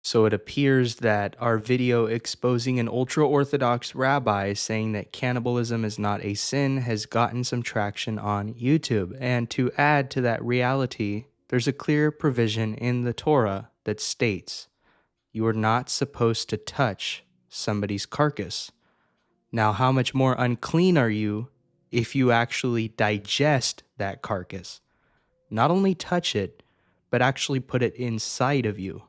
So it appears that our video exposing an ultra Orthodox rabbi saying that cannibalism is not a sin has gotten some traction on YouTube. And to add to that reality, there's a clear provision in the Torah that states you are not supposed to touch somebody's carcass. Now, how much more unclean are you if you actually digest that carcass? Not only touch it, but actually put it inside of you.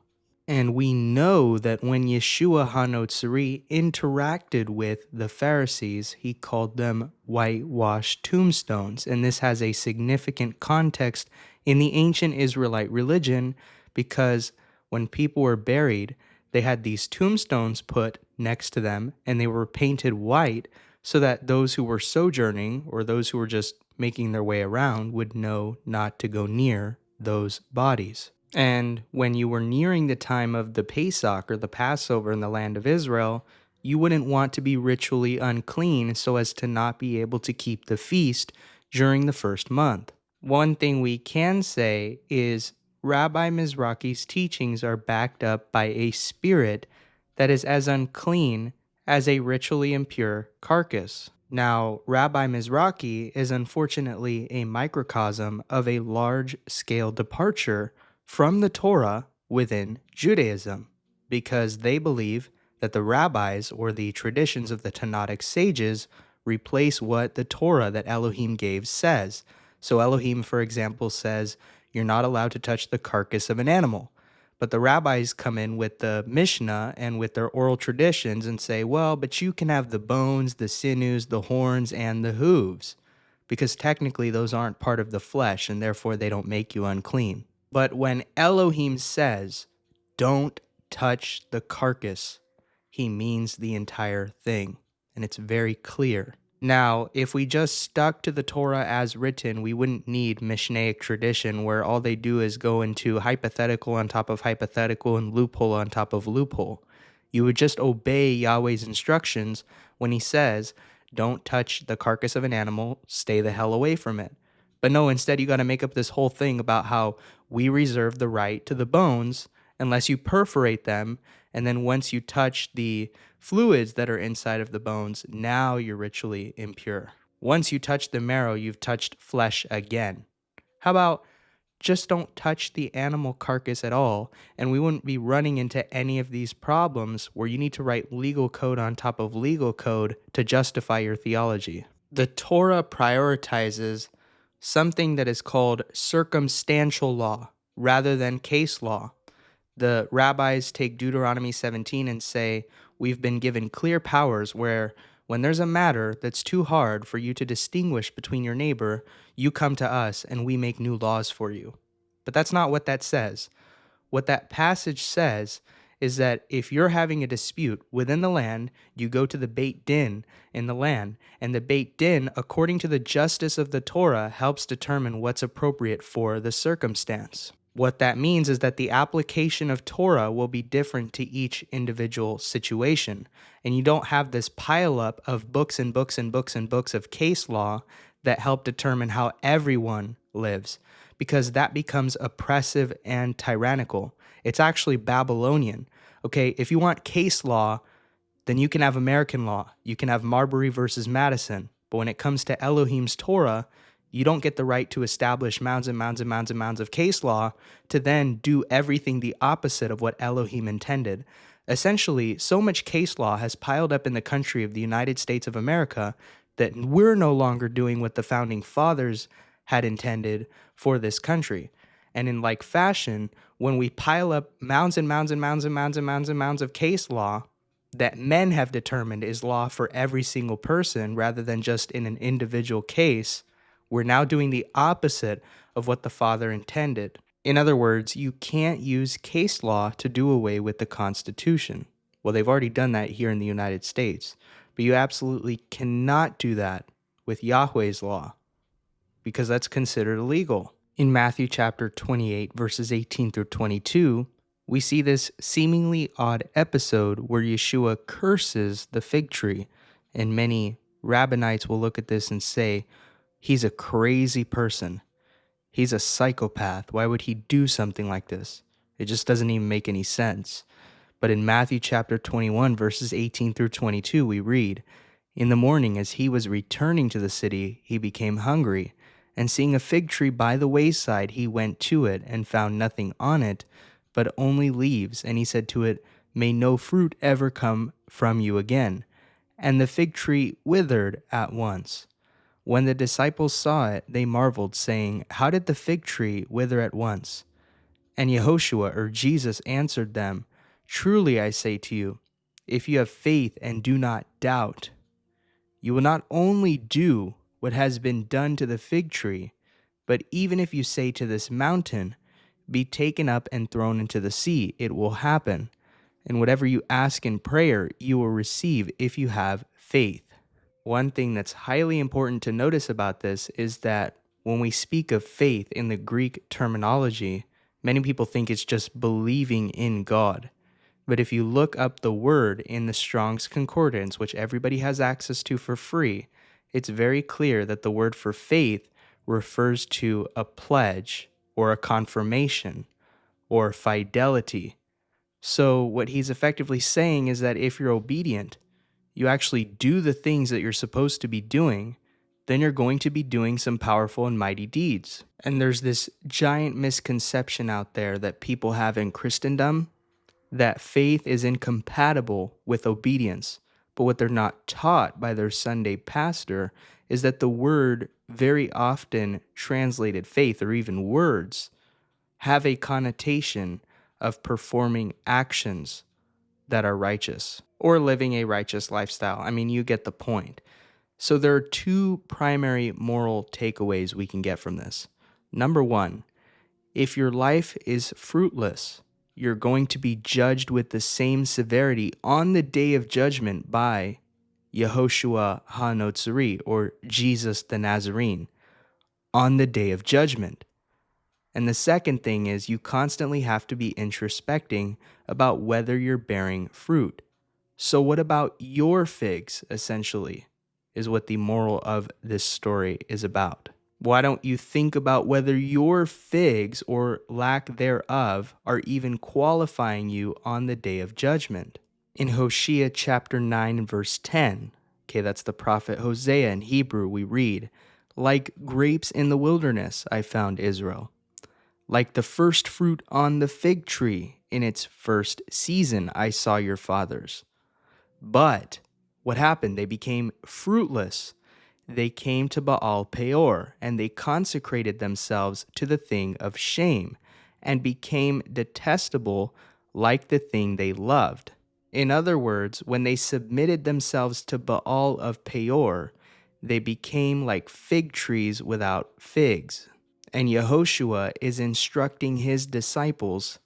And we know that when Yeshua HaNotzri interacted with the Pharisees, he called them whitewashed tombstones. And this has a significant context in the ancient Israelite religion because when people were buried, they had these tombstones put next to them and they were painted white so that those who were sojourning or those who were just making their way around would know not to go near those bodies. And when you were nearing the time of the Pesach or the Passover in the land of Israel, you wouldn't want to be ritually unclean so as to not be able to keep the feast during the first month. One thing we can say is Rabbi Mizrachi's teachings are backed up by a spirit that is as unclean as a ritually impure carcass. Now, Rabbi Mizrachi is unfortunately a microcosm of a large-scale departure from the Torah within Judaism, because they believe that the rabbis or the traditions of the Tanaitic sages replace what the Torah that Elohim gave says. So Elohim, for example, says you're not allowed to touch the carcass of an animal. But the rabbis come in with the Mishnah and with their oral traditions and say, well, but you can have the bones, the sinews, the horns, and the hooves, because technically those aren't part of the flesh and therefore they don't make you unclean. But when Elohim says, don't touch the carcass, he means the entire thing. And it's very clear. Now, if we just stuck to the Torah as written, we wouldn't need Mishnaic tradition where all they do is go into hypothetical on top of hypothetical and loophole on top of loophole. You would just obey Yahweh's instructions when he says, don't touch the carcass of an animal, stay the hell away from it. But no, instead you got to make up this whole thing about how we reserve the right to the bones unless you perforate them, and then once you touch the fluids that are inside of the bones, now you're ritually impure. Once you touch the marrow, you've touched flesh again. How about just don't touch the animal carcass at all, and we wouldn't be running into any of these problems where you need to write legal code on top of legal code to justify your theology. The Torah prioritizes something that is called circumstantial law rather than case law. The rabbis take Deuteronomy 17 and say, we've been given clear powers where when there's a matter that's too hard for you to distinguish between your neighbor, you come to us and we make new laws for you. But that's not what that says. What that passage says is that if you're having a dispute within the land, you go to the Beit Din in the land, and the Beit Din, according to the justice of the Torah, helps determine what's appropriate for the circumstance. What that means is that the application of Torah will be different to each individual situation, and you don't have this pileup of books and books and books and books of case law that help determine how everyone lives, because that becomes oppressive and tyrannical. It's actually Babylonian. Okay, if you want case law, then you can have American law. You can have Marbury versus Madison. But when it comes to Elohim's Torah, you don't get the right to establish mounds and mounds and mounds and mounds of case law to then do everything the opposite of what Elohim intended. Essentially, so much case law has piled up in the country of the United States of America that we're no longer doing what the founding fathers had intended for this country. And in like fashion, when we pile up mounds and mounds and mounds and mounds and mounds and mounds of case law that men have determined is law for every single person rather than just in an individual case, we're now doing the opposite of what the Father intended. In other words, you can't use case law to do away with the Constitution. Well, they've already done that here in the United States, but you absolutely cannot do that with Yahweh's law, because that's considered illegal. In Matthew chapter 28, verses 18 through 22, we see this seemingly odd episode where Yeshua curses the fig tree, and many rabbinites will look at this and say, he's a crazy person. He's a psychopath. Why would he do something like this? It just doesn't even make any sense. But in Matthew chapter 21, verses 18 through 22, we read, "In the morning, as he was returning to the city, he became hungry. And seeing a fig tree by the wayside, he went to it and found nothing on it, but only leaves. And he said to it, 'May no fruit ever come from you again.' And the fig tree withered at once. When the disciples saw it, they marveled, saying, 'How did the fig tree wither at once?' And Yehoshua, or Jesus, answered them, 'Truly I say to you, if you have faith and do not doubt, you will not only do what has been done to the fig tree, but even if you say to this mountain, be taken up and thrown into the sea, it will happen. And whatever you ask in prayer, you will receive if you have faith.'" One thing that's highly important to notice about this is that when we speak of faith in the Greek terminology, many people think it's just believing in God. But if you look up the word in the Strong's Concordance, which everybody has access to for free, it's very clear that the word for faith refers to a pledge or a confirmation or fidelity. So what he's effectively saying is that if you're obedient, you actually do the things that you're supposed to be doing, then you're going to be doing some powerful and mighty deeds. And there's this giant misconception out there that people have in Christendom that faith is incompatible with obedience. But what they're not taught by their Sunday pastor is that the word very often translated faith, or even words, have a connotation of performing actions that are righteous or living a righteous lifestyle. I mean, you get the point. So there are two primary moral takeaways we can get from this. Number one, if your life is fruitless, you're going to be judged with the same severity on the day of judgment by Yehoshua HaNotzari, or Jesus the Nazarene, on the day of judgment. And the second thing is you constantly have to be introspecting about whether you're bearing fruit. So what about your figs, essentially, is what the moral of this story is about. Why don't you think about whether your figs, or lack thereof, are even qualifying you on the day of judgment? In Hosea chapter 9 and verse 10, okay, that's the prophet Hosea in Hebrew, we read, "Like grapes in the wilderness I found Israel. Like the first fruit on the fig tree in its first season I saw your fathers. But what happened? They became fruitless. They came to Baal Peor, and they consecrated themselves to the thing of shame, and became detestable like the thing they loved." In other words, when they submitted themselves to Baal of Peor, they became like fig trees without figs. And Yehoshua is instructing his disciples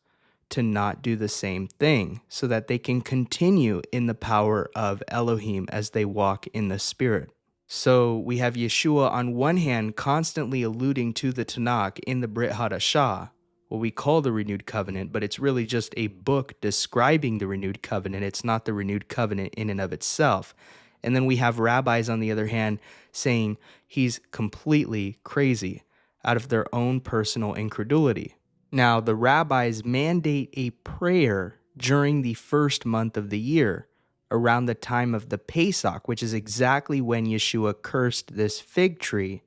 to not do the same thing, so that they can continue in the power of Elohim as they walk in the Spirit. So we have Yeshua on one hand constantly alluding to the Tanakh in the Brit Hadashah, what we call the Renewed Covenant, but it's really just a book describing the Renewed Covenant. It's not the Renewed Covenant in and of itself. And then we have rabbis on the other hand saying he's completely crazy out of their own personal incredulity. Now, the rabbis mandate a prayer during the first month of the year, around the time of the Pesach, which is exactly when Yeshua cursed this fig tree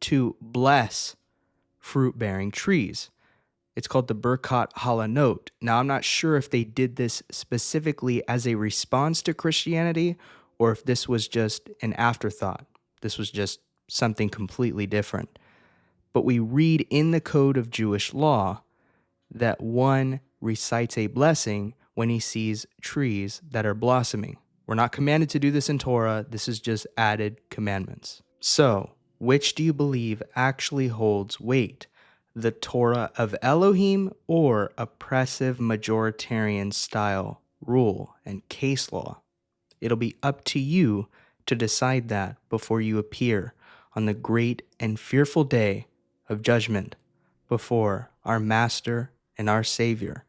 to bless fruit-bearing trees. It's called the Birkat Halanot. Now, I'm not sure if they did this specifically as a response to Christianity, or if this was just an afterthought. This was just something completely different. But we read in the code of Jewish law that one recites a blessing when he sees trees that are blossoming. We're not commanded to do this in Torah. This is just added commandments. So, which do you believe actually holds weight? The Torah of Elohim, or oppressive majoritarian style rule and case law? It'll be up to you to decide that before you appear on the great and fearful day of judgment before our Master and our Savior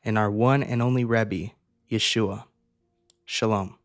and our one and only Rebbe, Yeshua. Shalom.